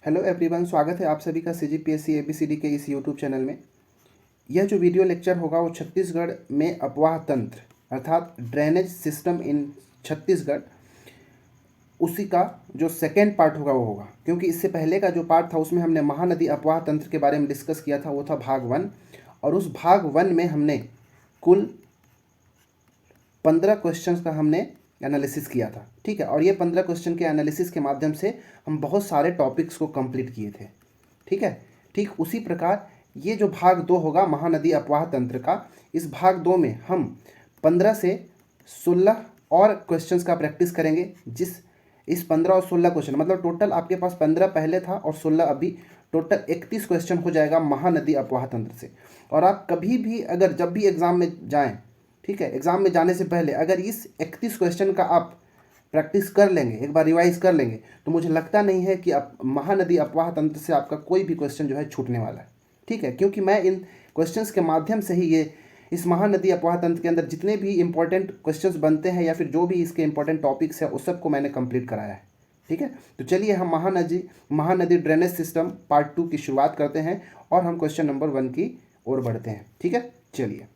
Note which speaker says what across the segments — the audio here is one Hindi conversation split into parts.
Speaker 1: हेलो एवरीवन, स्वागत है आप सभी का CGPSC ABCD के इस यूट्यूब चैनल में। यह जो वीडियो लेक्चर होगा वो छत्तीसगढ़ में अपवाह तंत्र अर्थात ड्रेनेज सिस्टम इन छत्तीसगढ़, उसी का जो सेकेंड पार्ट होगा वो होगा। क्योंकि इससे पहले का जो पार्ट था उसमें हमने महानदी अपवाह तंत्र के बारे में डिस्कस किया था, वो था भाग 1। और उस भाग 1 में हमने कुल 15 क्वेश्चंस का हमने एनालिसिस किया था। ठीक है, और ये 15 क्वेश्चन के एनालिसिस के माध्यम से हम बहुत सारे टॉपिक्स को कंप्लीट किए थे। ठीक है, ठीक उसी प्रकार ये जो भाग 2 होगा महानदी अपवाह तंत्र का, इस भाग 2 में हम 15 से 16 और क्वेश्चंस का प्रैक्टिस करेंगे। इस 15 और 16 क्वेश्चन मतलब टोटल आपके पास 15 पहले था और 16 अभी, टोटल 31 क्वेश्चन हो जाएगा महानदी अपवाह तंत्र से। और आप कभी भी अगर जब भी एग्ज़ाम में जाएं, ठीक है, एग्ज़ाम में जाने से पहले अगर इस 31 क्वेश्चन का आप प्रैक्टिस कर लेंगे, एक बार रिवाइज कर लेंगे, तो मुझे लगता नहीं है कि आप महानदी अपवाह तंत्र से आपका कोई भी क्वेश्चन जो है छूटने वाला है। ठीक है, क्योंकि मैं इन क्वेश्चंस के माध्यम से ही ये इस महानदी अपवाह तंत्र के अंदर जितने भी इंपॉर्टेंट क्वेश्चंस बनते हैं या फिर जो भी इसके इंपॉर्टेंट टॉपिक्स है उस सबको मैंने कंप्लीट कराया है। ठीक है, तो चलिए हम महानदी ड्रेनेज सिस्टम पार्ट 2 की शुरुआत करते हैं और हम क्वेश्चन नंबर 1 की ओर बढ़ते हैं। ठीक है, चलिए।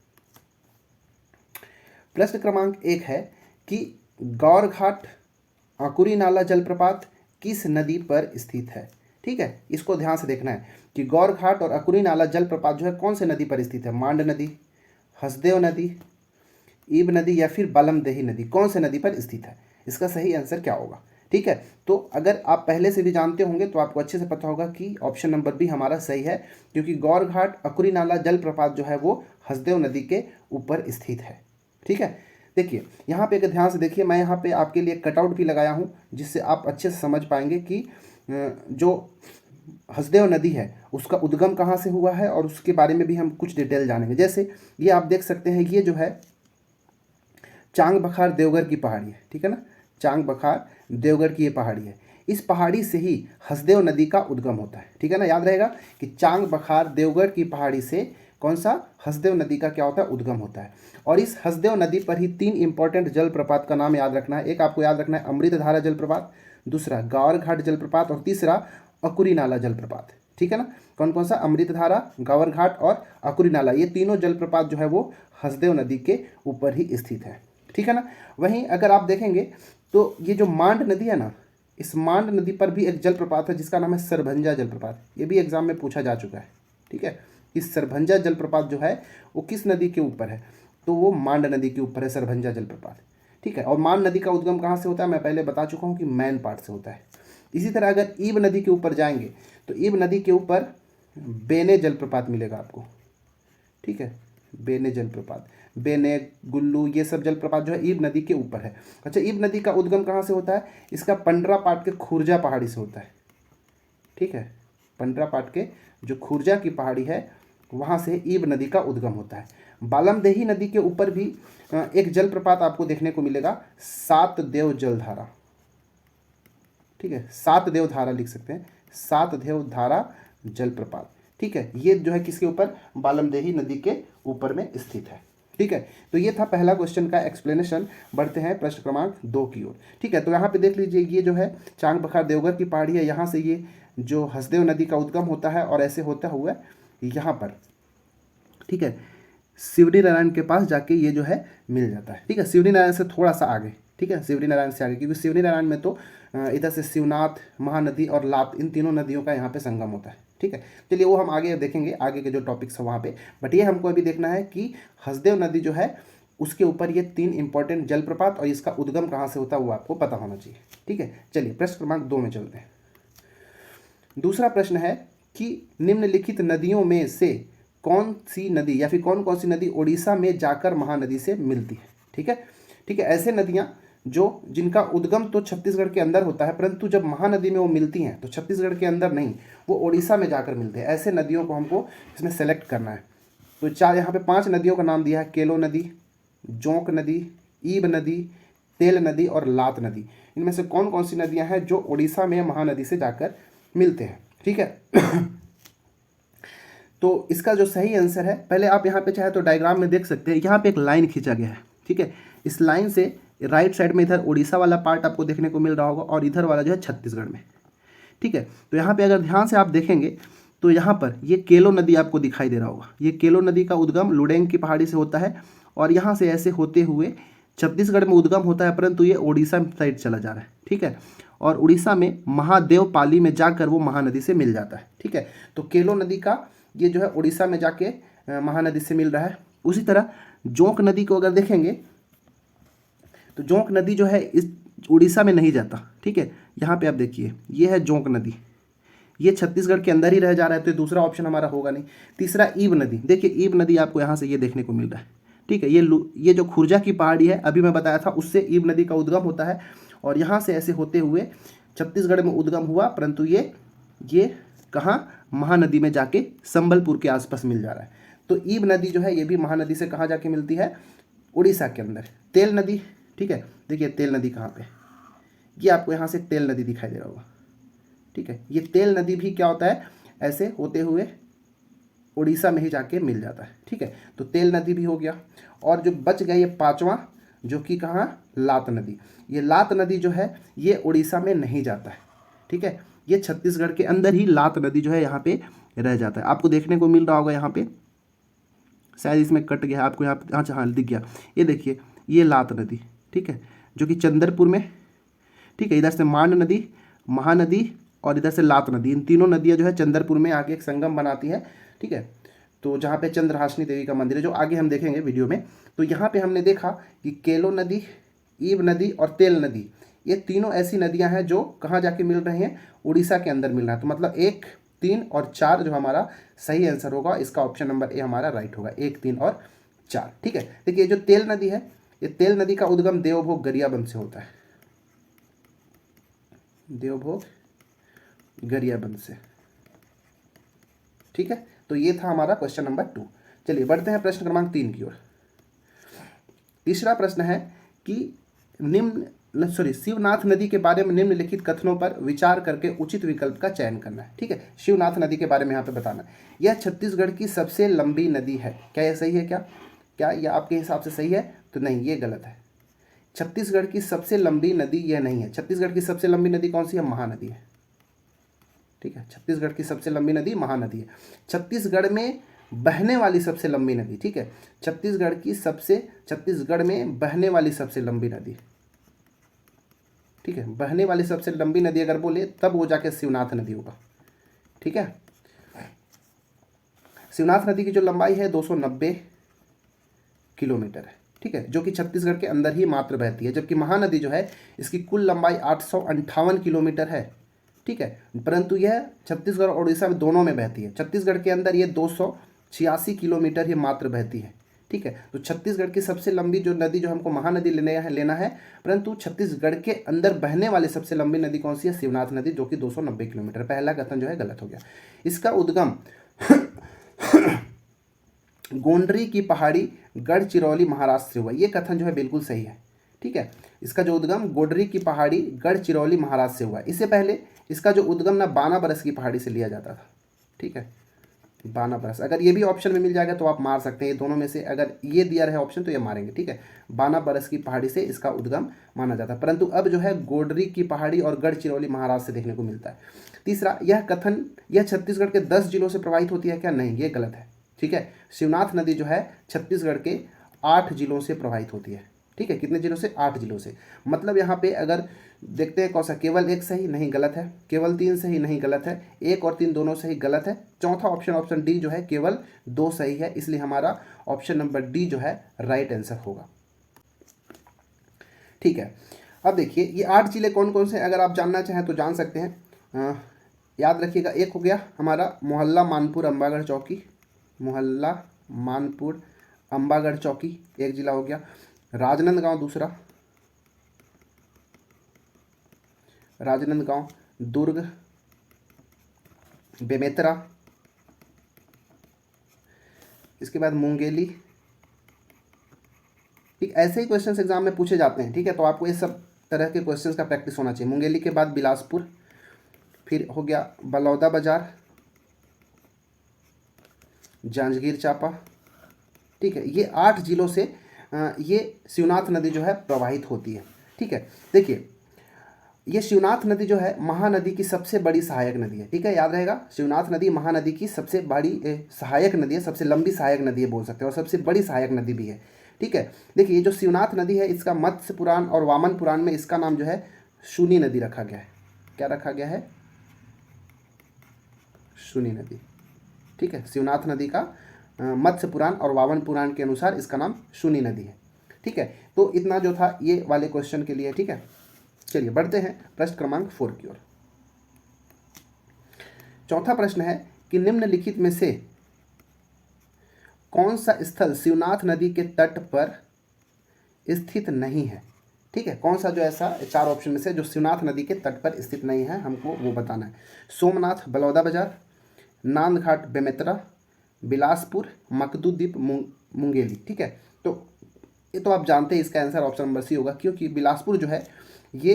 Speaker 1: प्रश्न क्रमांक 1 है कि गौरघाट आकुरी नाला जलप्रपात किस नदी पर स्थित है। ठीक है, इसको ध्यान से देखना है कि गौरघाट और अकुरी नाला जलप्रपात जो है कौन से नदी पर स्थित है। मांड नदी, हसदेव नदी, ईब नदी या फिर बालमदेही नदी, कौन से नदी पर स्थित है। इसका सही आंसर क्या होगा। ठीक है, तो अगर आप पहले से भी जानते होंगे तो आपको अच्छे से पता होगा कि ऑप्शन नंबर बी हमारा सही है, क्योंकि गौरघाट अकुरी नाला जलप्रपात जो है वो हसदेव नदी के ऊपर स्थित है। ठीक है, देखिए यहाँ पे अगर ध्यान से देखिए, मैं यहाँ पे आपके लिए कटआउट भी लगाया हूँ जिससे आप अच्छे से समझ पाएंगे कि जो हसदेव नदी है उसका उद्गम कहाँ से हुआ है और उसके बारे में भी हम कुछ डिटेल जानेंगे। जैसे ये आप देख सकते हैं, ये जो है चांग बखार देवगढ़ की पहाड़ी है। ठीक है ना, चांग बखार देवगढ़ की ये पहाड़ी है। इस पहाड़ी से ही हसदेव नदी का उद्गम होता है। ठीक है ना, याद रहेगा कि चांग बखार देवगढ़ की पहाड़ी से कौन सा हसदेव नदी का क्या होता है, उद्गम होता है। और इस हसदेव नदी पर ही 3 इंपॉर्टेंट जलप्रपात का नाम याद रखना है। एक आपको याद रखना है अमृतधारा जलप्रपात, दूसरा गावरघाट जलप्रपात और तीसरा अकुरी नाला जलप्रपात। ठीक है ना, कौन कौन सा, अमृतधारा, गावरघाट और अकुरी नाला, ये तीनों जलप्रपात जो है वो हसदेव नदी के ऊपर ही स्थित है। ठीक है ना, वहीं अगर आप देखेंगे तो ये जो मांड नदी है ना, इस मांड नदी पर भी एक जलप्रपात है जिसका नाम है सरभंजा जलप्रपात। ये भी एग्जाम में पूछा जा चुका है। ठीक है, इस सरभंजा जलप्रपात जो है वो किस नदी के ऊपर है, तो वो मांड नदी के ऊपर है सरभंजा जलप्रपात। ठीक है, और मांड नदी का उद्गम कहाँ से होता है, मैं पहले बता चुका हूँ कि मैन पार्ट से होता है। इसी तरह अगर ईब नदी के ऊपर जाएंगे तो ईब नदी के ऊपर बेने जलप्रपात मिलेगा आपको। ठीक है, बेने जलप्रपात, बेने, गुल्लू, ये सब जलप्रपात जो है ईब नदी के ऊपर है। अच्छा, ईब नदी का उद्गम कहाँ से होता है, इसका पंडरा पाट के खुर्जा पहाड़ी से होता है। ठीक है, पंडरा पाट के जो खुर्जा की पहाड़ी है वहाँ से ईब नदी का उद्गम होता है। बालमदेही नदी के ऊपर भी एक जलप्रपात आपको देखने को मिलेगा, सात देव जलधारा। ठीक है, सात देव धारा लिख सकते हैं, सात देव धारा जलप्रपात। ठीक है, ये जो है किसके ऊपर, बालमदेही नदी के ऊपर में स्थित है। ठीक है, तो ये था पहला क्वेश्चन का एक्सप्लेनेशन। बढ़ते हैं प्रश्न क्रमांक 2 की ओर। ठीक है, तो यहाँ पे देख लीजिए, ये जो है चांग बखार देवगढ़ की पहाड़ी है, यहाँ से ये जो हसदेव नदी का उद्गम होता है और ऐसे होता हुआ यहाँ पर, ठीक है, शिवरी नारायण के पास जाके ये जो है मिल जाता है। ठीक है, शिवरी नारायण से थोड़ा सा आगे। ठीक है, शिवरी नारायण से आगे, क्योंकि शिवरी नारायण में तो इधर से शिवनाथ, महानदी और लात, इन तीनों नदियों का यहाँ पे संगम होता है। ठीक है, चलिए वो हम आगे देखेंगे, आगे के जो टॉपिक्स है वहाँ पे। बट ये हमको अभी देखना है कि हसदेव नदी जो है उसके ऊपर ये 3 इंपॉर्टेंट जलप्रपात और इसका उद्गम कहाँ से होता है वो आपको पता होना चाहिए। ठीक है, चलिए प्रश्न क्रमांक 2 में चलते हैं। दूसरा प्रश्न है कि निम्नलिखित नदियों में से कौन सी नदी या फिर कौन कौन सी नदी उड़ीसा में जाकर महानदी से मिलती है। ठीक है, ठीक है, ऐसे नदियां जिनका उद्गम तो छत्तीसगढ़ के अंदर होता है, परंतु जब महानदी में वो मिलती हैं तो छत्तीसगढ़ के अंदर नहीं, वो उड़ीसा में जाकर मिलते हैं। ऐसे नदियों को हमको इसमें सेलेक्ट करना है। तो यहाँ पे 5 नदियों का नाम दिया है, केलो नदी, जोंक नदी, ईब नदी, तेल नदी और लात नदी। इनमें से कौन कौन सी नदियाँ हैं जो उड़ीसा में महानदी से जाकर मिलते हैं। ठीक है, तो इसका जो सही आंसर है, पहले आप यहाँ पे चाहे तो डायग्राम में देख सकते हैं, यहाँ पे एक लाइन खींचा गया है। ठीक है, इस लाइन से राइट साइड में इधर उड़ीसा वाला पार्ट आपको देखने को मिल रहा होगा और इधर वाला जो है छत्तीसगढ़ में। ठीक है। तो यहाँ पे अगर ध्यान से आप देखेंगे तो यहाँ पर ये केलो नदी आपको दिखाई दे रहा होगा। ये केलो नदी का उद्गम लुडेंग की पहाड़ी से होता है और यहाँ से ऐसे होते हुए छत्तीसगढ़ में उद्गम होता है, परंतु ये उड़ीसा साइड चला जा रहा है, ठीक है। और उड़ीसा में महादेव पाली में जाकर वो महानदी से मिल जाता है, ठीक है। तो केलो नदी का ये जो है उड़ीसा में जाके महानदी से मिल रहा है। उसी तरह जोंक नदी को अगर देखेंगे तो जोंक नदी जो है इस उड़ीसा में नहीं जाता, ठीक है। यहाँ पे आप देखिए ये है जोंक नदी, ये छत्तीसगढ़ के अंदर ही रह जा रहा है, तो दूसरा ऑप्शन हमारा होगा नहीं। तीसरा ईब नदी, देखिए ईब नदी आपको यहाँ से ये देखने को मिल रहा है, ठीक है। ये जो खुर्जा की पहाड़ी है अभी मैं बताया था, उससे ईब नदी का उद्गम होता है और यहाँ से ऐसे होते हुए छत्तीसगढ़ में उद्गम हुआ, परंतु ये कहाँ, महानदी में जाके संबलपुर के आसपास मिल जा रहा है। तो ईब नदी जो है ये भी महानदी से कहाँ जाके मिलती है, उड़ीसा के अंदर। तेल नदी, ठीक है, देखिए तेल नदी कहाँ पे, ये आपको यहाँ से तेल नदी दिखाई दे रहा होगा, ठीक है। ये तेल नदी भी क्या होता है, ऐसे होते हुए उड़ीसा में ही जाके मिल जाता है, ठीक है। तो तेल नदी भी हो गया। और जो बच गया ये पांचवा, जो कि कहाँ, लात नदी। ये लात नदी जो है ये उड़ीसा में नहीं जाता है, ठीक है। ये छत्तीसगढ़ के अंदर ही लात नदी जो है यहाँ पे रह जाता है। आपको देखने को मिल रहा होगा यहाँ पे, शायद इसमें कट गया आपको, यहाँ पे हाँ दिख गया, ये देखिए ये लात नदी, ठीक है, जो कि चंद्रपुर में, ठीक है। इधर से मांड नदी, महानदी और इधर से लात नदी, इन तीनों नदियाँ जो है चंद्रपुर में आके एक संगम बनाती है, ठीक है। तो जहाँ पे चंद्रहासिनी देवी का मंदिर है, जो आगे हम देखेंगे वीडियो में। तो यहाँ पे हमने देखा कि केलो नदी, ईब नदी और तेल नदी, ये तीनों ऐसी नदियाँ हैं जो कहाँ जाके मिल रही हैं, उड़ीसा के अंदर मिल रहा है। तो मतलब 1, 3 और 4 जो हमारा सही आंसर होगा, इसका ऑप्शन नंबर ए हमारा राइट होगा, 1, 3 और 4, ठीक है। देखिए जो तेल नदी है, ये तेल नदी का उद्गम देवभोग गरियाबंद से होता है, देवभोग गरियाबंद से, ठीक है। तो ये था हमारा क्वेश्चन नंबर 2। चलिए बढ़ते हैं प्रश्न क्रमांक 3 की ओर। तीसरा प्रश्न है कि शिवनाथ नदी के बारे में निम्नलिखित कथनों पर विचार करके उचित विकल्प का चयन करना है, ठीक है। शिवनाथ नदी के बारे में यहाँ पे बताना है। यह छत्तीसगढ़ की सबसे लंबी नदी है, क्या यह सही है, क्या यह आपके हिसाब से सही है? तो नहीं, ये गलत है। छत्तीसगढ़ की सबसे लंबी नदी यह नहीं है। छत्तीसगढ़ की सबसे लंबी नदी कौन सी है? महानदी है, ठीक है। छत्तीसगढ़ की सबसे लंबी नदी महानदी है। छत्तीसगढ़ में बहने वाली सबसे लंबी नदी, ठीक है। छत्तीसगढ़ में बहने वाली सबसे लंबी नदी, ठीक है। बहने वाली सबसे लंबी नदी अगर बोले तब वो जाके शिवनाथ नदी होगा, ठीक है। शिवनाथ नदी की जो लंबाई है 290 किलोमीटर है, ठीक है, जो कि छत्तीसगढ़ के अंदर ही मात्र बहती है। जबकि महानदी जो है इसकी कुल लंबाई 858 किलोमीटर है, ठीक है। परंतु यह छत्तीसगढ़ और उड़ीसा में दोनों में बहती है। छत्तीसगढ़ के अंदर ये 286 किलोमीटर ही मात्र बहती है, ठीक है। तो छत्तीसगढ़ की सबसे लंबी जो नदी जो हमको महानदी लेना है, परंतु छत्तीसगढ़ के अंदर बहने वाली सबसे लंबी नदी कौन सी है? शिवनाथ नदी, जो कि 290 किलोमीटर। पहला कथन जो है गलत हो गया। इसका उद्गम गोंडरी की पहाड़ी गढ़चिरौली महाराष्ट्र से हुआ। ये कथन जो है बिल्कुल सही है, ठीक है। इसका जो उद्गम गोंडरी की पहाड़ी गढ़चिरौली महाराष्ट्र से हुआ। इससे पहले इसका जो उद्गम ना बानाबरस की पहाड़ी से लिया जाता था, ठीक है, बानाबरस। अगर ये भी ऑप्शन में मिल जाएगा तो आप मार सकते हैं, ये दोनों में से अगर ये दिया रहे ऑप्शन तो ये मारेंगे, ठीक है। बानाबरस की पहाड़ी से इसका उद्गम माना जाता है, परंतु अब जो है गोंडरी की पहाड़ी और गढ़चिरौली महाराष्ट्र से देखने को मिलता है। तीसरा, यह छत्तीसगढ़ के 10 जिलों से प्रवाहित होती है क्या? नहीं, ये गलत है, ठीक है। शिवनाथ नदी जो है छत्तीसगढ़ के 8 जिलों से प्रवाहित होती है, ठीक है। कितने जिलों से? 8 जिलों से। मतलब यहाँ पे अगर देखते हैं कौन सा, केवल 1 सही, नहीं गलत है। केवल 3 सही, नहीं गलत है। 1 और 3 दोनों सही, गलत है। चौथा ऑप्शन डी जो है केवल 2 सही है, इसलिए हमारा ऑप्शन नंबर डी जो है राइट आंसर होगा, ठीक है। अब देखिए ये 8 जिले कौन कौन से, अगर आप जानना चाहें तो जान सकते हैं। याद रखिएगा, एक हो गया हमारा मोहल्ला मानपुर अम्बागढ़ चौकी, मोहल्ला मानपुर अम्बागढ़ चौकी एक जिला हो गया। राजनांदगांव दूसरा, राजनांदगांव, दुर्ग, बेमेतरा, इसके बाद मुंगेली, ठीक। ऐसे ही क्वेश्चंस एग्जाम में पूछे जाते हैं, ठीक है। तो आपको ये सब तरह के क्वेश्चंस का प्रैक्टिस होना चाहिए। मुंगेली के बाद बिलासपुर, फिर हो गया बलौदा बाजार, जांजगीर चांपा, ठीक है। ये 8 जिलों से ये शिवनाथ नदी जो है प्रवाहित होती है, ठीक है। देखिए ये शिवनाथ नदी जो है महानदी की सबसे बड़ी सहायक नदी है, ठीक है, याद रहेगा। शिवनाथ नदी महानदी की सबसे बड़ी सहायक नदी है, सबसे लंबी सहायक नदी है बोल सकते हैं, और सबसे बड़ी सहायक नदी भी है, ठीक है। देखिए ये जो शिवनाथ नदी है इसका मत्स्य पुराण और वामन पुराण में इसका नाम जो है शूनी नदी रखा गया है। क्या रखा गया है? शूनी नदी, ठीक है। शिवनाथ नदी का मत्स्य पुराण और वामन पुराण के अनुसार इसका नाम शूनी नदी है, ठीक है। तो इतना जो था ये वाले क्वेश्चन के लिए, ठीक है। चलिए बढ़ते हैं प्रश्न क्रमांक 4 की ओर। चौथा प्रश्न है कि निम्नलिखित में से कौन सा स्थल शिवनाथ नदी के तट पर स्थित नहीं है, ठीक है। कौन सा जो ऐसा 4 ऑप्शन में से जो शिवनाथ नदी के तट पर स्थित नहीं है हमको वो बताना है। सोमनाथ बलौदा बाजार, नांदघाट बेमेतरा, बिलासपुर मकदूद्वीप मुंगेली, ठीक है। तो ये तो आप जानते हैं इसका आंसर ऑप्शन नंबर सी होगा, क्योंकि बिलासपुर जो है ये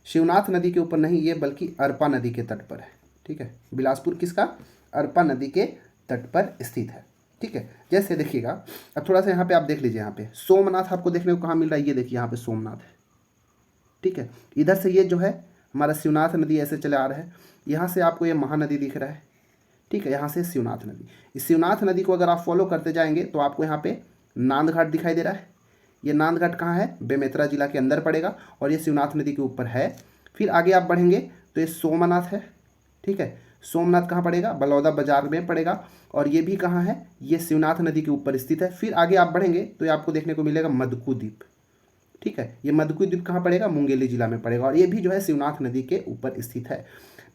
Speaker 1: शिवनाथ नदी के ऊपर नहीं, ये बल्कि अरपा नदी के तट पर है, ठीक है। बिलासपुर किसका? अरपा नदी के तट पर स्थित है, ठीक है। जैसे देखिएगा अब थोड़ा सा यहाँ पे आप देख लीजिए, यहाँ पे सोमनाथ आपको देखने को कहाँ मिल रहा है, ये देखिए यहाँ पे सोमनाथ है, ठीक है। इधर से ये जो है हमारा शिवनाथ नदी ऐसे चले आ रहा है, यहाँ से आपको ये महानदी दिख रहा है, ठीक है। यहाँ से शिवनाथ नदी, इस शिवनाथ नदी को अगर आप फॉलो करते जाएंगे तो आपको यहाँ पे नांदघाट दिखाई दे रहा है। ये नांदघाट कहाँ है? बेमेतरा जिला के अंदर पड़ेगा, और ये शिवनाथ नदी के ऊपर है। फिर आगे आप बढ़ेंगे तो ये सोमनाथ है, ठीक है। सोमनाथ कहाँ पड़ेगा? बलौदा बाजार में पड़ेगा, और ये भी कहाँ है? ये शिवनाथ नदी के ऊपर स्थित है। फिर आगे आप बढ़ेंगे तो ये आपको देखने को मिलेगा मदकू द्वीप, ठीक है। ये मदकू द्वीप कहाँ पड़ेगा? मुंगेली जिला में पड़ेगा, और ये भी जो है शिवनाथ नदी के ऊपर स्थित है।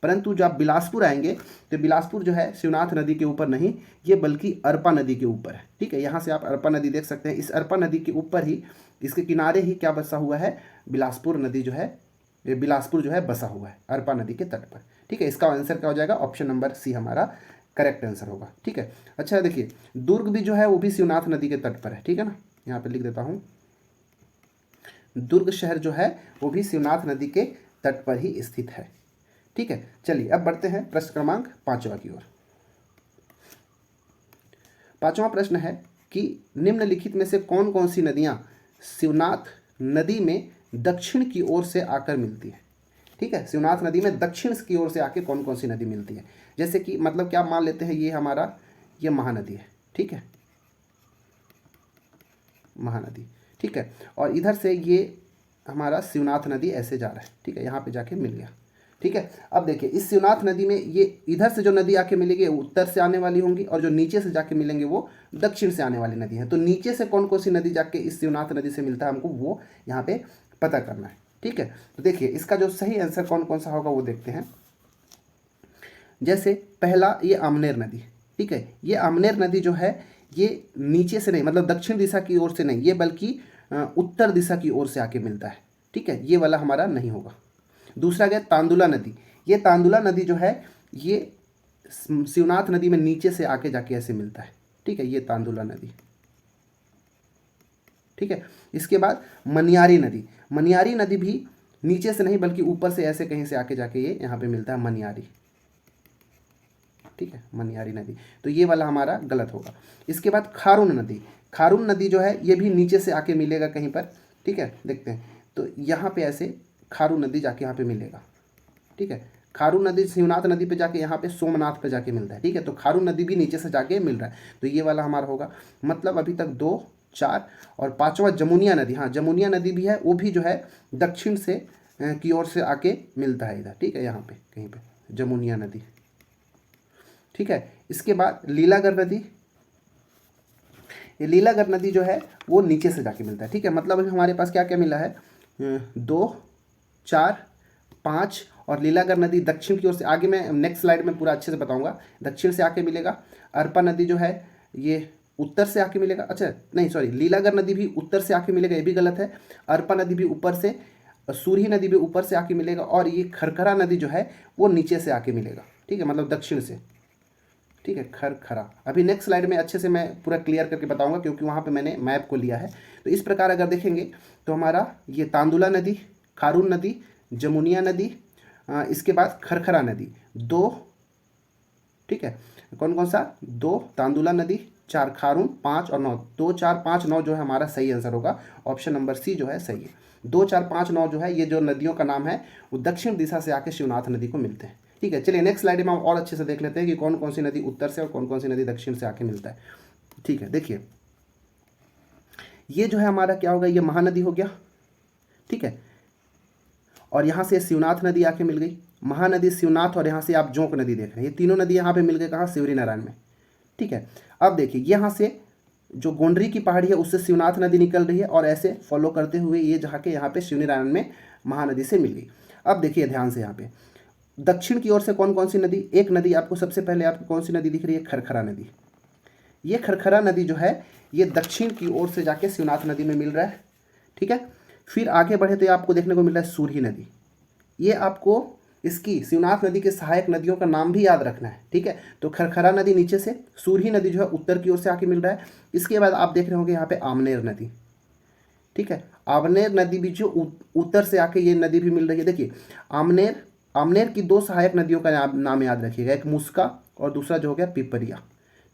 Speaker 1: परंतु जब आप बिलासपुर आएंगे तो बिलासपुर जो है शिवनाथ नदी के ऊपर नहीं, ये बल्कि अरपा नदी के ऊपर है, ठीक है। यहाँ से आप अरपा नदी देख सकते हैं। इस अरपा नदी के ऊपर ही, इसके किनारे ही क्या बसा हुआ है? बिलासपुर नदी जो है, ये बिलासपुर जो है बसा हुआ है अरपा नदी के तट पर, ठीक है। इसका आंसर क्या हो जाएगा? ऑप्शन नंबर सी हमारा करेक्ट आंसर होगा, ठीक है। अच्छा देखिए दुर्ग भी जो है वो भी शिवनाथ नदी के तट पर है, ठीक है ना। यहाँ पर लिख देता हूँ, दुर्ग शहर जो है वो भी शिवनाथ नदी के तट पर ही स्थित है, ठीक है। चलिए अब बढ़ते हैं प्रश्न क्रमांक 5वां की ओर। 5वां प्रश्न है कि निम्नलिखित में से कौन कौन सी नदियां शिवनाथ नदी में दक्षिण की ओर से आकर मिलती है, ठीक है। शिवनाथ नदी में दक्षिण की ओर से आके कौन कौन सी नदी मिलती है। जैसे कि मतलब क्या मान लेते हैं, ये हमारा ये महानदी है, ठीक है, महानदी, ठीक है। और इधर से ये हमारा शिवनाथ नदी ऐसे जा रहा है, ठीक है, यहाँ पे जाके मिल गया, ठीक है। अब देखिए इस शिवनाथ नदी में ये इधर से जो नदी आके मिलेगी वो उत्तर से आने वाली होंगी, और जो नीचे से जाके मिलेंगे वो दक्षिण से आने वाली नदी है। तो नीचे से कौन कौन सी नदी जाके इस शिवनाथ नदी से मिलता है हमको वो यहाँ पे पता करना है, ठीक है। तो देखिए इसका जो सही आंसर कौन कौन सा होगा वो देखते हैं। जैसे पहला ये आमनेर नदी, ठीक है। ये आमनेर नदी जो है ये नीचे से नहीं, मतलब दक्षिण दिशा की ओर से नहीं, ये बल्कि उत्तर दिशा की ओर से आके मिलता है, ठीक है। ये वाला हमारा नहीं होगा। दूसरा गया तांदुला नदी। ये तांदुला नदी जो है ये शिवनाथ नदी में नीचे से आके जाके ऐसे मिलता है, ठीक है, ये तांदुला नदी, ठीक है। इसके बाद मनियारी नदी। मनियारी नदी भी नीचे से नहीं बल्कि ऊपर से ऐसे कहीं से आके जाके ये यहाँ पे मिलता है, मनियारी, ठीक है, मनियारी नदी। तो ये वाला हमारा गलत होगा। इसके बाद खारून नदी। खारून नदी जो है ये भी नीचे से आके मिलेगा कहीं पर, ठीक है, देखते हैं। तो यहाँ पे ऐसे खारून नदी जाके यहाँ पे मिलेगा, ठीक है। खारून नदी शिवनाथ नदी पे जाके यहाँ पे सोमनाथ पे जाके मिलता है, ठीक है। तो खारून नदी भी नीचे से जाके मिल रहा है, तो ये वाला हमारा होगा। मतलब अभी तक 2, 4 और 5वां जमुनिया नदी। हाँ जमुनिया नदी भी है, वो भी जो है दक्षिण से की ओर से आके मिलता है इधर, ठीक है, यहाँ पे कहीं पे जमुनिया नदी, ठीक है। इसके बाद लीलागर नदी। ये लीलागर नदी जो है वो नीचे से जाके मिलता है, ठीक है। मतलब अभी हमारे पास क्या क्या मिला है, 2, 4, 5 और लीलागर नदी दक्षिण की ओर से। आगे मैं नेक्स्ट स्लाइड में पूरा अच्छे से बताऊंगा। दक्षिण से आके मिलेगा। अरपा नदी जो है ये उत्तर से आके मिलेगा। अच्छा नहीं सॉरी, लीलागर नदी भी उत्तर से आके मिलेगा, ये भी गलत है। अरपा नदी भी ऊपर से, सूरी नदी भी ऊपर से आके मिलेगा, और ये खरखरा नदी जो है वो नीचे से आके मिलेगा, ठीक है, मतलब दक्षिण से, ठीक है, खरखरा। अभी नेक्स्ट स्लाइड में अच्छे से मैं पूरा क्लियर करके बताऊंगा, क्योंकि वहाँ पे मैंने मैप को लिया है। तो इस प्रकार अगर देखेंगे तो हमारा ये तांदुला नदी, खारून नदी, जमुनिया नदी, इसके बाद खरखरा नदी, 2, ठीक है, कौन कौन सा, 2 तांदुला नदी, 4 खारून, 5 और 9, 2 4 5 9 जो है हमारा सही आंसर होगा। ऑप्शन नंबर सी जो है सही है। 2 4 5 9 जो है ये जो नदियों का नाम है वो दक्षिण दिशा से आके शिवनाथ नदी को मिलते हैं। ठीक है, चलिए नेक्स्ट स्लाइड में हम और अच्छे से देख लेते हैं कि कौन कौन सी नदी उत्तर से और कौन कौन सी नदी दक्षिण से आके मिलता है। ठीक है, देखिए ये जो है हमारा क्या होगा, ये महानदी हो गया। ठीक है, और यहाँ से शिवनाथ नदी आके मिल गई, महानदी, शिवनाथ, और यहाँ से आप जोंक नदी देख रहे हैं, ये तीनों नदी यहाँ पे मिल गए कहाँ, शिवरी नारायण में। ठीक है, अब देखिए यहाँ से जो गोंडरी की पहाड़ी है उससे शिवनाथ नदी निकल रही है और ऐसे फॉलो करते हुए ये जाके यहाँ पे शिवरी नारायण में महानदी से मिल गई। अब देखिए ध्यान से, यहाँ पे दक्षिण की ओर से कौन कौन सी नदी, एक नदी आपको सबसे पहले आपको कौन सी नदी दिख रही है, खरखरा नदी। ये खरखरा नदी जो है ये दक्षिण की ओर से जाके शिवनाथ नदी में मिल रहा है। ठीक है, फिर आगे बढ़े तो ये आपको देखने को मिल रहा है सूरी नदी। ये आपको इसकी शिवनाथ नदी के सहायक नदियों का नाम भी याद रखना है। ठीक है, तो खरखरा नदी नीचे से, सूरी नदी जो है उत्तर की ओर से आके मिल रहा है। इसके बाद आप देख रहे होंगे यहाँ पे आमनेर नदी। ठीक है, आमनेर नदी भी जो उत्तर से आके ये नदी भी मिल रही है। देखिए आमनेर की 2 सहायक नदियों का नाम याद रखिएगा, एक मुस्का और दूसरा जो हो गया पिपरिया।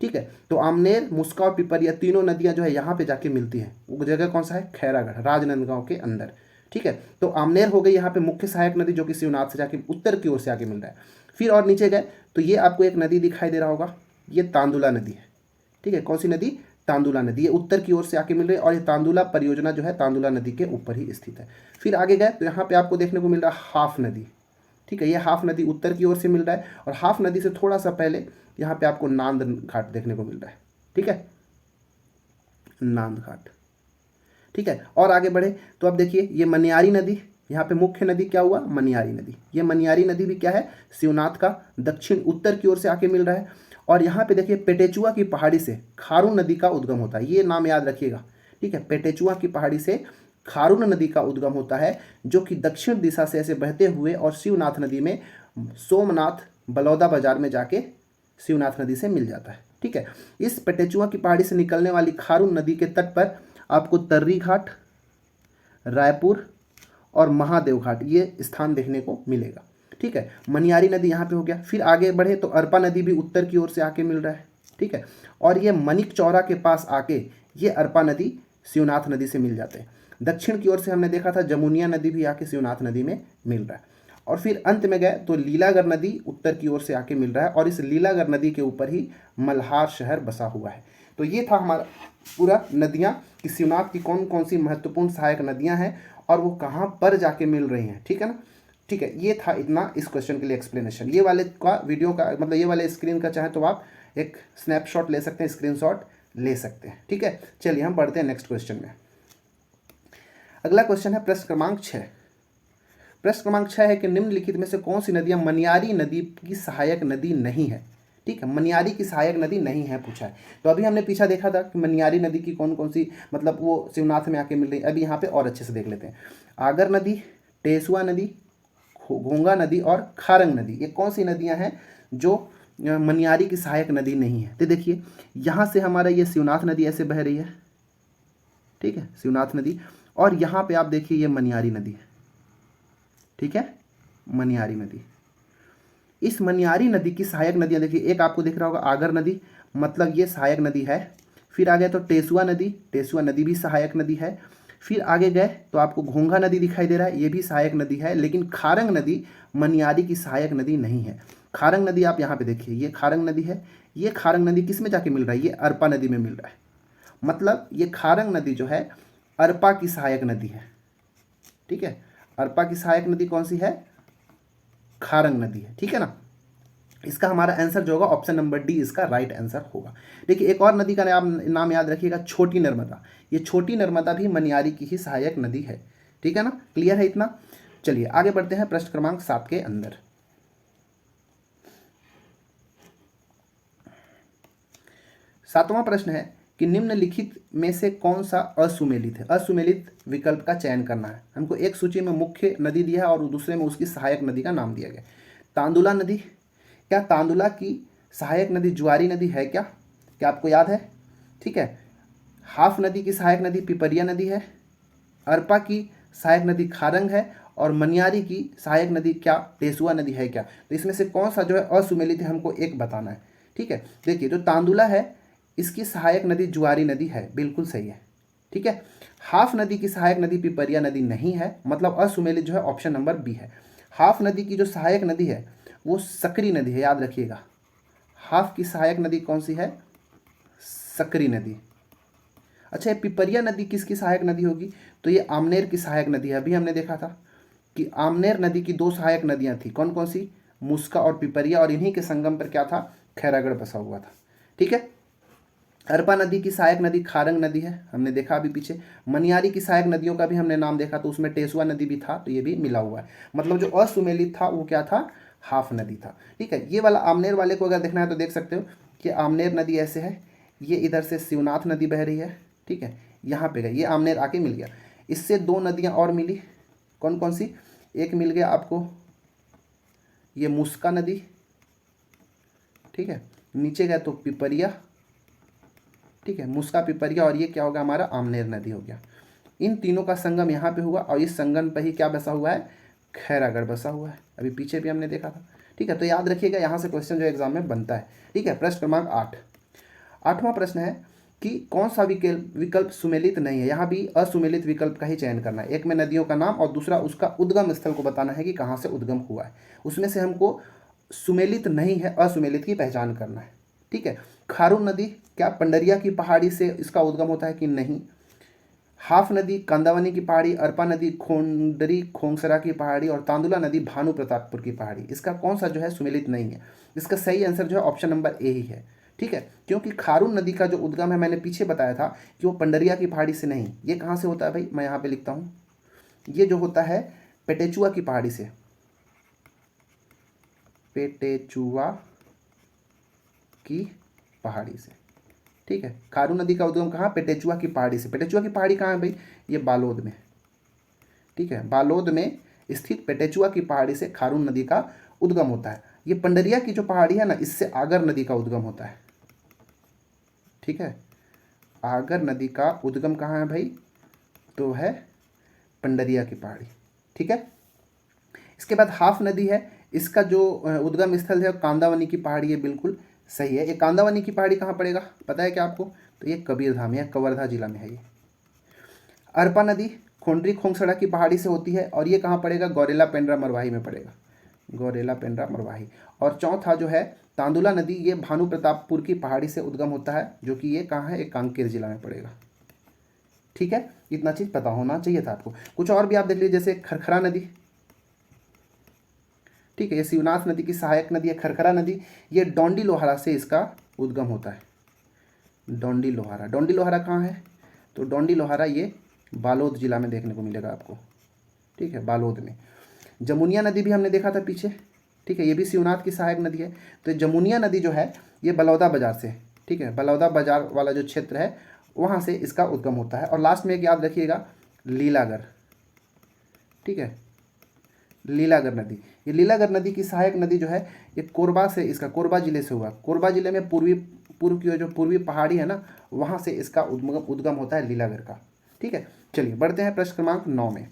Speaker 1: ठीक है, तो आमनेर, मुस्का और पिपरिया तीनों नदियां जो है यहाँ पे जाके मिलती हैं। वो जगह कौन सा है, खैरागढ़, राजनांदगांव के अंदर। ठीक है, तो आमनेर हो गई यहाँ पे मुख्य सहायक नदी जो कि शिवनाथ से जाके उत्तर की ओर से आके मिल रहा है। फिर और नीचे गए तो ये आपको एक नदी दिखाई दे रहा होगा, ये तांदुला नदी है। ठीक है, कौन सी नदी, तांदुला नदी, ये उत्तर की ओर से आके मिल रही है और ये तांदुला परियोजना जो है तांदुला नदी के ऊपर ही स्थित है। फिर आगे गए तो यहाँ पे आपको देखने को मिल रहा है हाफ नदी। ठीक है, ये हाफ नदी उत्तर की ओर से मिल रहा है और हाफ नदी से थोड़ा सा पहले यहाँ पे आपको नांद घाट देखने को मिल रहा है। ठीक है, नांद घाट। ठीक है, और आगे बढ़े तो अब देखिए ये मनियारी नदी, यहाँ पे मुख्य नदी क्या हुआ, मनियारी नदी। ये मनियारी नदी भी क्या है, शिवनाथ का दक्षिण उत्तर की ओर से आके मिल रहा है। और यहाँ पे देखिए पेटेचुआ की पहाड़ी से खारून नदी का उद्गम होता है, ये नाम याद रखिएगा। ठीक है, पेटेचुआ की पहाड़ी से खारून नदी का उद्गम होता है जो कि दक्षिण दिशा से ऐसे बहते हुए और शिवनाथ नदी में सोमनाथ बलौदा बाजार में जाके शिवनाथ नदी से मिल जाता है। ठीक है, इस पेटेचुआ की पहाड़ी से निकलने वाली खारून नदी के तट पर आपको तर्री घाट, रायपुर और महादेव घाट ये स्थान देखने को मिलेगा। ठीक है, मनियारी नदी यहाँ पे हो गया। फिर आगे बढ़े तो अरपा नदी भी उत्तर की ओर से आके मिल रहा है। ठीक है, और ये मनिक चौरा के पास आके ये अरपा नदी शिवनाथ नदी से मिल जाते हैं। दक्षिण की ओर से हमने देखा था जमुनिया नदी भी आके शिवनाथ नदी में मिल रहा है। और फिर अंत में गए तो लीलागर नदी उत्तर की ओर से आके मिल रहा है और इस लीलागर नदी के ऊपर ही मल्हार शहर बसा हुआ है। तो ये था हमारा पूरा नदियाँ कि शिवनाथ की कौन कौन सी महत्वपूर्ण सहायक नदियाँ हैं और वो कहाँ पर जाके मिल रही हैं। ठीक है ना, ठीक है, ये था इतना इस क्वेश्चन के लिए एक्सप्लेनेशन। ये वाले का वीडियो का मतलब ये वाले स्क्रीन का चाहे तो आप एक स्नैपशॉट ले सकते हैं, स्क्रीनशॉट ले सकते हैं। ठीक है, चलिए हम बढ़ते हैं नेक्स्ट क्वेश्चन में। अगला क्वेश्चन है प्रश्न क्रमांक 6। प्रश्न क्रमांक 6 है कि निम्नलिखित में से कौन सी नदियां मनियारी नदी की सहायक नदी नहीं है। ठीक है, मनियारी की सहायक नदी नहीं है पूछा है। तो अभी हमने पीछा देखा था कि मनियारी नदी की कौन कौन सी मतलब वो शिवनाथ में आके मिल रही है। अभी यहाँ पे और अच्छे से देख लेते हैं। आगर नदी, टेसुआ नदी, घोंगा नदी और खारंग नदी, ये कौन सी नदियाँ हैं जो मनियारी की सहायक नदी नहीं है। तो देखिए यहाँ से हमारा ये शिवनाथ नदी ऐसे बह रही है। ठीक है, शिवनाथ नदी, और यहाँ पे आप देखिए ये मनियारी नदी है। ठीक है, मनियारी नदी। इस मनियारी नदी की सहायक नदियाँ देखिए, एक आपको दिख रहा होगा आगर नदी, मतलब ये सहायक नदी है। फिर आगे तो टेसुआ नदी, टेसुआ नदी भी सहायक नदी है। फिर आगे गए तो आपको घोंघा नदी दिखाई दे रहा है, ये भी सहायक नदी है। लेकिन खारंग नदी मनियारी की सहायक नदी नहीं है। खारंग नदी आप यहाँ पे देखिए, ये खारंग नदी है। ये खारंग नदी किस में जाके मिल रहा है, ये अरपा नदी में मिल रहा है। मतलब ये खारंग नदी जो है अरपा की सहायक नदी है। ठीक है, अरपा की सहायक नदी कौन सी है, खारंग नदी है। ठीक है ना, इसका हमारा आंसर जो होगा ऑप्शन नंबर डी इसका राइट आंसर होगा। देखिए एक और नदी का नाम याद रखिएगा, छोटी नर्मदा। ये छोटी नर्मदा भी मनियारी की ही सहायक नदी है। ठीक है ना, क्लियर है इतना। चलिए आगे बढ़ते हैं प्रश्न क्रमांक 7 के अंदर। सातवां प्रश्न है कि निम्नलिखित में से कौन सा असुमेलित है। असुमेलित विकल्प का चयन करना है हमको। एक सूची में मुख्य नदी दिया है और दूसरे में उसकी सहायक नदी का नाम दिया गया। तांदुला नदी, क्या तांदुला की सहायक नदी जुआरी नदी है क्या आपको याद है। ठीक है, हाफ नदी की सहायक नदी पिपरिया नदी है। अरपा की सहायक नदी खारंग है और मनियारी की सहायक नदी क्या टेसुआ नदी है क्या। तो इसमें से कौन सा जो है असुमेलित है हमको एक बताना है। ठीक है, देखिए जो तांदुला है इसकी सहायक नदी जुआरी नदी है, बिल्कुल सही है। ठीक है। हाफ नदी की सहायक नदी पिपरिया नदी नहीं है, मतलब असुमेलित जो है ऑप्शन नंबर बी है। हाफ नदी की जो सहायक नदी है वो सकरी नदी है, याद रखिएगा। हाफ की सहायक नदी कौन सी है? सकरी नदी। अच्छा, ये पिपरिया नदी किसकी सहायक नदी होगी? तो ये आमनेर की सहायक नदी है। अभी हमने देखा था कि आमनेर नदी की दो सहायक नदियां थी, कौन कौन सी? मुस्का और पिपरिया, और इन्हीं के संगम पर क्या था? खैरागढ़ बसा हुआ था। ठीक है। अरपा नदी की सहायक नदी खारंग नदी है, हमने देखा अभी पीछे। मनियारी की सहायक नदियों का भी हमने नाम देखा, तो उसमें टेसुआ नदी भी था, तो ये भी मिला हुआ है। मतलब जो असुमेलित था वो क्या था? हाफ नदी था। ठीक है। ये वाला आमनेर वाले को अगर देखना है तो देख सकते हो कि आमनेर नदी ऐसे है, ये इधर से शिवनाथ नदी बह रही है। ठीक है। यहाँ पे गई, ये आमनेर आके मिल गया। इससे दो नदियाँ और मिली, कौन कौन सी? एक मिल गया आपको ये मुस्का नदी। ठीक है। नीचे गए तो पिपरिया। ठीक है, मुस्का पिपरिया, और ये क्या होगा हमारा? आमनेर नदी हो गया। इन तीनों का संगम यहाँ पे हुआ, और इस संगम पर ही क्या बसा हुआ है? खैरागढ़ बसा हुआ है। अभी पीछे भी हमने देखा था। ठीक है। तो याद रखिएगा, यहाँ से क्वेश्चन जो एग्जाम में बनता है। ठीक है। प्रश्न क्रमांक 8। 8वां प्रश्न है कि कौन सा विकल्प सुमेलित नहीं है? यहाँ भी असुमेलित विकल्प का ही चयन करना है। एक में नदियों का नाम और दूसरा उसका उद्गम स्थल को बताना है कि कहाँ से उद्गम हुआ है। उसमें से हमको सुमेलित नहीं है, असुमेलित की पहचान करना है। ठीक है। खारून नदी क्या पंडरिया की पहाड़ी से इसका उद्गम होता है कि नहीं? हाफ नदी कांदावनी की पहाड़ी, अरपा नदी खोंडरी खोंगसरा की पहाड़ी, और तांदुला नदी भानु प्रतापपुर की पहाड़ी। इसका कौन सा जो है सुमेलित नहीं है? इसका सही आंसर जो है ऑप्शन नंबर ए ही है। ठीक है। क्योंकि खारून नदी का जो उद्गम है, मैंने पीछे बताया था कि वो पंडरिया की पहाड़ी से नहीं, ये कहाँ से होता है भाई? मैं यहाँ पे लिखता हूँ, ये जो होता है पेटेचुआ की पहाड़ी से। पेटेचुआ की पहाड़ी से। ठीक है। खारून नदी का उद्गम कहाँ? पेटेचुआ की पहाड़ी से। पेटेचुआ की पहाड़ी कहाँ है भाई? ये बालोद में। ठीक है। बालोद में स्थित पेटेचुआ की पहाड़ी से खारून नदी का उद्गम होता है। ये पंडरिया की जो पहाड़ी है ना, इससे आगर नदी का उद्गम होता है। ठीक है। आगर नदी का उद्गम कहाँ है भाई? तो है पंडरिया की पहाड़ी। ठीक है। इसके बाद हाफ नदी है, इसका जो उद्गम स्थल है कांदावनी की पहाड़ी है, बिल्कुल सही है। ये कांदावनी की पहाड़ी कहाँ पड़ेगा, पता है क्या आपको? तो ये कबीरधाम या कवर्धा जिला में है ये। अरपा नदी खोंडरी खोंगसड़ा की पहाड़ी से होती है, और ये कहाँ पड़ेगा? गौरेला पेंड्रा मरवाही में पड़ेगा, गौरेला पेंड्रा मरवाही। और चौथा जो है तांदुला नदी, ये भानु प्रतापपुर की पहाड़ी से उद्गम होता है, जो कि ये कहाँ है? एक कांकेर जिला में पड़ेगा। ठीक है। इतना चीज़ पता होना चाहिए था आपको। कुछ और भी आप देख लीजिए, जैसे खरखरा नदी। ठीक है। ये शिवनाथ नदी की सहायक नदी है खरखरा नदी। ये डोंडी लोहारा से इसका उद्गम होता है। डोंडी लोहारा, डोंडी लोहारा कहाँ है? तो डोंडी लोहारा ये बालोद जिला में देखने को मिलेगा आपको। ठीक है, बालोद में। जमुनिया नदी भी हमने देखा था पीछे। ठीक है। ये भी शिवनाथ की सहायक नदी है। तो जमुनिया नदी जो है ये बलौदा बाजार से, ठीक है, बलौदा बाजार वाला जो क्षेत्र है वहाँ से इसका उद्गम होता है। और लास्ट में एक याद रखिएगा, लीलागर। ठीक है। लीलागर नदी, ये लीलागर नदी की सहायक नदी जो है ये कोरबा से, इसका कोरबा जिले से हुआ। कोरबा जिले में पूर्व की जो पूर्वी पहाड़ी है ना, वहाँ से इसका उद्गम होता है लीलागर का। ठीक है। चलिए बढ़ते हैं प्रश्न क्रमांक 9 में।